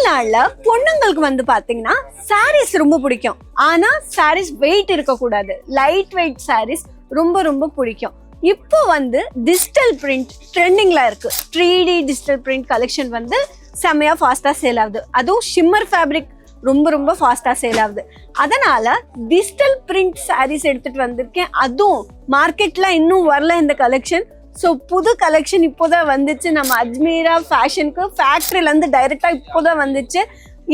தமிழ்நாட்டுல பொண்ணுங்களுக்கு வந்து பாத்தீங்கன்னா சாரீஸ் ரொம்ப பிடிக்கும். ஆனா சாரீஸ் வெயிட் இருக்க கூடாது. லைட் வெயிட் சாரீஸ் ரொம்ப ரொம்ப பிடிக்கும். இப்போ வந்து டிஜிட்டல் பிரிண்ட் ட்ரெண்டிங்ல இருக்கு. 3D டிஜிட்டல் பிரிண்ட் கலெக்ஷன் வந்து செமையா ஃபாஸ்டா சேல் ஆகுது. அதுவும் ஷிம்மர் ஃபேப்ரிக் ரொம்ப ரொம்ப ஃபாஸ்டா சேல் ஆகுது. அதனால டிஜிட்டல் பிரிண்ட் சாரீஸ் எடுத்துட்டு வந்திருக்கேன். அதுவும் மார்க்கெட்ல இன்னும் வரல இந்த கலெக்ஷன். ஸோ புது கலெக்ஷன் இப்போதான் வந்துச்சு. நம்ம அஜ்மீரா ஃபேஷனுக்கு ஃபேக்ட்ரியில இருந்து டைரக்டா இப்போதான் வந்துச்சு.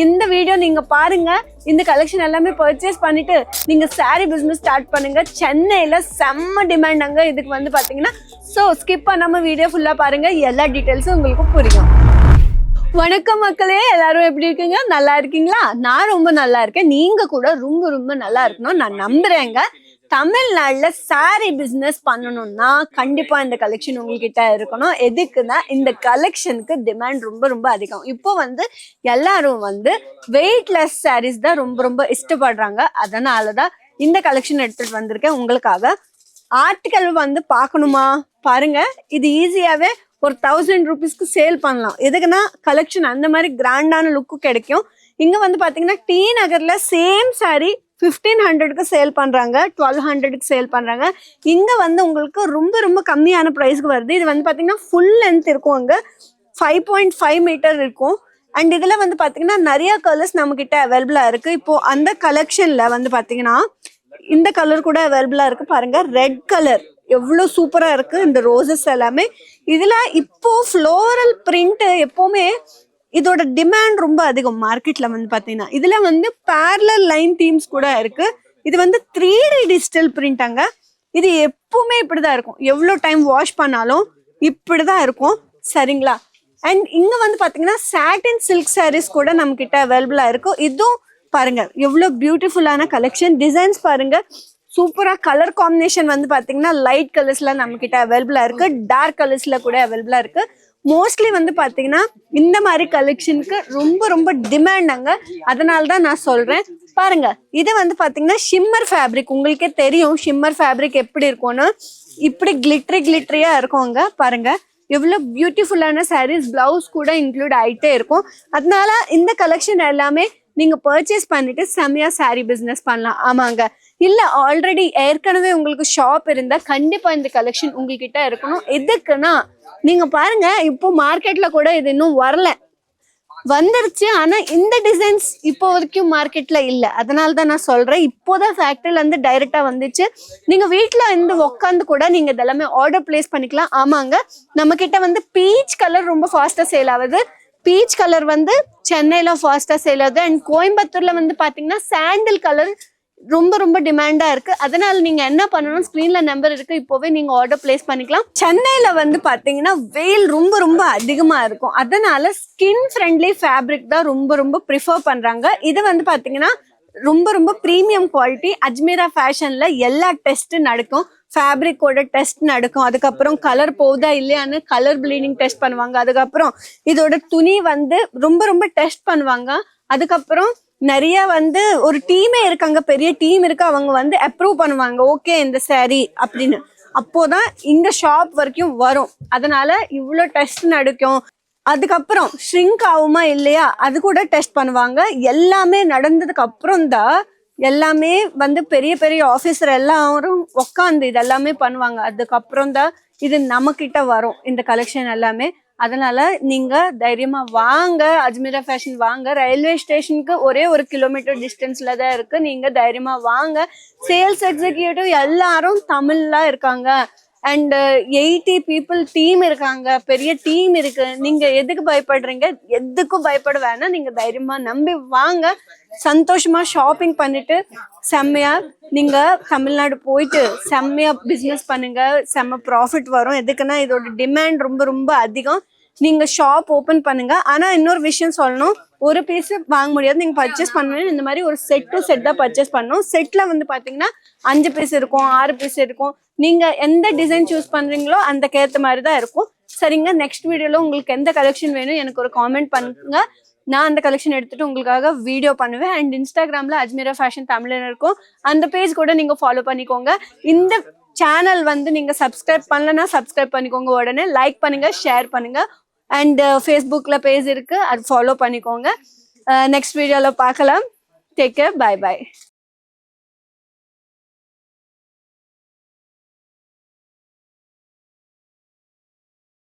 இந்த வீடியோ நீங்க பாருங்க. இந்த கலெக்ஷன் எல்லாமே பர்ச்சேஸ் பண்ணிட்டு நீங்க சாரி பிசினஸ் ஸ்டார்ட் பண்ணுங்க. சென்னையில செம்ம டிமாண்ட் அங்க இதுக்கு வந்து பாத்தீங்கன்னா. ஸோ ஸ்கிப் பண்ணாம வீடியோ ஃபுல்லா பாருங்க. எல்லா டீட்டெயில்ஸும் உங்களுக்கு புரியும். வணக்கம் மக்களே, எல்லாரும் எப்படி இருக்கீங்க? நல்லா இருக்கீங்களா? நான் ரொம்ப நல்லா இருக்கேன். நீங்க கூட ரொம்ப ரொம்ப நல்லா இருக்கணும் நான் நம்புறேங்க. தமிழ்நாட்டுல சாரி பிசினஸ் பண்ணணும்னா கண்டிப்பா இந்த கலெக்ஷன் உங்ககிட்ட இருக்கணும். எதுக்குன்னா இந்த கலெக்ஷனுக்கு டிமாண்ட் ரொம்ப ரொம்ப அதிகம். இப்போ வந்து எல்லாரும் வந்து வெயிட்லெஸ் சாரீஸ் தான் ரொம்ப ரொம்ப இஷ்டப்படுறாங்க. அதனாலதான் இந்த கலெக்ஷன் எடுத்துட்டு வந்திருக்கேன் உங்களுக்காக. ஆர்டிக்கல் வந்து பார்க்கணுமா பாருங்க. இது ஈஸியாவே ஒரு 1000 rupeesக்கு சேல் பண்ணலாம். எதுக்குன்னா கலெக்ஷன் அந்த மாதிரி கிராண்டான லுக்கு கிடைக்கும். இங்க வந்து பாத்தீங்கன்னா டி நகர்ல சேம் சாரி 1500க்கு சேல் பண்றாங்க, 1200க்கு சேல் பண்றாங்க. இங்க வந்து உங்களுக்கு ரொம்ப ரொம்ப கம்மியான பிரைஸ்க்கு வருது. இது வந்து பாத்தீங்கன்னா ஃபுல் லென்த் இருக்கும். அங்க 5.5 மீட்டர் இருக்கும். அண்ட் இதுல வந்து பாத்தீங்கன்னா நிறைய கலர்ஸ் நம்ம கிட்ட அவைலபிளா இருக்கு. இப்போ அந்த கலெக்ஷன்ல வந்து பாத்தீங்கன்னா இந்த கலர் கூட அவைலபிளா இருக்கு. பாருங்க, ரெட் கலர் எவ்வளவு சூப்பரா இருக்கு. இந்த ரோசஸ் எல்லாமே இதுல இப்போ ஃப்ளோரல் பிரிண்ட் எப்பவுமே இதோட டிமாண்ட் ரொம்ப அதிகம் மார்க்கெட்ல வந்து பாத்தீங்கன்னா. இதுல வந்து பேரலல் லைன் தீம்ஸ் கூட இருக்கு. இது வந்து 3D டிஜிட்டல் பிரிண்டாங்க. இது எப்பவுமே இப்படிதான் இருக்கும். எவ்வளவு டைம் வாஷ் பண்ணாலும் இப்படிதான் இருக்கும். சரிங்களா? அண்ட் இங்க வந்து பாத்தீங்கன்னா சாட்டின் சில்க் சாரீஸ் கூட நம்ம கிட்ட அவைலபிளா இருக்கும். இதுவும் பாருங்க எவ்வளவு பியூட்டிஃபுல்லான கலெக்ஷன். டிசைன்ஸ் பாருங்க, சூப்பரா. கலர் காம்பினேஷன் வந்து பாத்தீங்கன்னா லைட் கலர்ஸ்ல நம்ம கிட்ட அவைலபிளா இருக்கு. டார்க் கலர்ஸ்ல கூட அவைலபிளா இருக்கு. மோஸ்ட்லி வந்து பாத்தீங்கன்னா இந்த மாதிரி கலெக்ஷனுக்கு ரொம்ப ரொம்ப டிமாண்டாங்க. அதனாலதான் நான் சொல்றேன். பாருங்க, இது வந்து பாத்தீங்கன்னா ஷிம்மர் ஃபேப்ரிக். உங்களுக்கே தெரியும் ஷிம்மர் ஃபேப்ரிக் எப்படி இருக்கும்னு. இப்படி கிளிட்டரியா இருக்கும். அங்க பாருங்க எவ்வளவு பியூட்டிஃபுல்லான சாரீஸ். பிளவுஸ் கூட இன்க்ளூட் ஆயிட்டே இருக்கும். அதனால இந்த கலெக்ஷன் எல்லாமே நீங்க பர்ச்சேஸ் பண்ணிட்டு செமையா சாரி பிசினஸ் பண்ணலாம். ஆமாங்க. இல்ல ஆல்ரெடி ஏற்கனவே உங்களுக்கு ஷாப் இருந்தா கண்டிப்பா இந்த கலெக்ஷன் உங்ககிட்ட இருக்கணும். எதுக்குன்னா நீங்க பாருங்க, இப்போ மார்க்கெட்ல கூட இது இன்னும் வரல, வந்துருச்சு. ஆனா இந்த டிசைன்ஸ் இப்போ வரைக்கும் மார்க்கெட்ல இல்ல. அதனாலதான் நான் சொல்றேன், இப்போதான் ஃபேக்டரியில இருந்து டைரக்டா வந்துச்சு. நீங்க வீட்டுல இருந்து உட்காந்து கூட நீங்க இதெல்லாமே ஆர்டர் பிளேஸ் பண்ணிக்கலாம். ஆமாங்க, நம்ம கிட்ட வந்து பீச் கலர் ரொம்ப ஃபாஸ்டா சேல் ஆகுது. பீச் கலர் வந்து சென்னையில ஃபாஸ்டா சேல் ஆகுது. அண்ட் கோயம்புத்தூர்ல வந்து பாத்தீங்கன்னா சாண்டில் கலர் ரொம்ப ரொம்ப டிமாண்டா இருக்கு. அதனால நீங்க என்ன பண்ணணும், ஸ்கிரீன்ல நம்பர் இருக்கு, இப்போவே நீங்க ஆர்டர் பிளேஸ் பண்ணிக்கலாம். சென்னையில வந்து பாத்தீங்கன்னா வெயில் ரொம்ப ரொம்ப அதிகமா இருக்கும். அதனால ஸ்கின் ஃப்ரெண்ட்லி ஃபேப்ரிக் தான் ரொம்ப ரொம்ப ப்ரிஃபர் பண்றாங்க. இது வந்து பாத்தீங்கன்னா ரொம்ப ரொம்ப ப்ரீமியம் குவாலிட்டி. அஜ்மீரா ஃபேஷன்ல எல்லா டெஸ்ட் நடக்கும். ஃபேப்ரிக்கோட டெஸ்ட் நடக்கும். அதுக்கப்புறம் கலர் போகுதா இல்லையான்னு கலர் ப்ளீடிங் டெஸ்ட் பண்ணுவாங்க. அதுக்கப்புறம் இதோட துணி வந்து ரொம்ப ரொம்ப டெஸ்ட் பண்ணுவாங்க. அதுக்கப்புறம் நிறைய வந்து ஒரு டீமே இருக்காங்க, பெரிய டீம் இருக்கு. அவங்க வந்து அப்ரூவ் பண்ணுவாங்க, ஓகே இந்த சாரி அப்படின்னு. அப்போதான் இந்த ஷாப் வரைக்கும் வரும். அதனால இவ்வளோ டெஸ்ட் நடக்கும். அதுக்கப்புறம் ஷ்ரிங்க் ஆகுமா இல்லையா அது கூட டெஸ்ட் பண்ணுவாங்க. எல்லாமே நடந்ததுக்கு அப்புறம் தான் எல்லாமே வந்து பெரிய பெரிய ஆஃபீஸர் எல்லாரும் உட்காந்து இதெல்லாமே பண்ணுவாங்க. அதுக்கப்புறம் தான் இது நம்ம கிட்ட வரும் இந்த கலெக்ஷன் எல்லாமே. அதனால நீங்க தைரியமா வாங்க, அஜ்மீரா ஃபேஷன் வாங்க. ரயில்வே ஸ்டேஷனுக்கு ஒரே 1 கிலோமீட்டர் டிஸ்டன்ஸ்ல தான் இருக்கு. நீங்க தைரியமா வாங்க. சேல்ஸ் எக்ஸிக்யூட்டிவ் எல்லாரும் தமிழ்ல இருக்காங்க. அண்ட் 80 people டீம் இருக்காங்க, பெரிய டீம் இருக்கு. நீங்க எதுக்கு பயப்படுறீங்க? எதுக்கும் பயப்பட வேணாம். நீங்க தைரியமா நம்பி வாங்க. சந்தோஷமா ஷாப்பிங் பண்ணிட்டு செம்மையா நீங்க தமிழ்நாடு போயிட்டு செம்மையா பிசினஸ் பண்ணுங்க. செம்ம ப்ராஃபிட் வரும். எதுக்குன்னா இதோட டிமாண்ட் ரொம்ப ரொம்ப அதிகம். நீங்க ஷாப் ஓபன் பண்ணுங்க. ஆனா இன்னொரு விஷயம் சொல்லணும், ஒரு பீஸ் வாங்க முடியாது. நீங்க பர்ச்சேஸ் பண்ணணும், இந்த மாதிரி ஒரு செட் டு செட் தான் பர்ச்சேஸ் பண்ணணும். செட்ல வந்து பாத்தீங்கன்னா 5 பீஸ் இருக்கும், 6 பீஸ் இருக்கும். நீங்க எந்த டிசைன் சூஸ் பண்றீங்களோ அந்த கேத்த மாதிரி தான் இருக்கும். சரிங்க, நெக்ஸ்ட் வீடியோல உங்களுக்கு எந்த கலெக்ஷன் வேணும் எனக்கு ஒரு காமெண்ட் பண்ணுங்க. நான் அந்த கலெக்ஷன் எடுத்துட்டு உங்களுக்காக வீடியோ பண்ணுவேன். அண்ட் இன்ஸ்டாகிராம்ல அஜ்மீரா ஃபேஷன் தமிழ்ல இருக்கும். அந்த பேஜ் கூட நீங்க ஃபாலோ பண்ணிக்கோங்க. இந்த சேனல் வந்து நீங்க சப்ஸ்கிரைப் பண்ணலன்னா சப்ஸ்கிரைப் பண்ணிக்கோங்க. உடனே லைக் பண்ணுங்க, ஷேர் பண்ணுங்க. அண்ட் ஃபேஸ்புக்ல பேஜ் இருக்கு, அது ஃபாலோ பண்ணிக்கோங்க. நெக்ஸ்ட் வீடியோல பார்க்கலாம். Take care, bye by.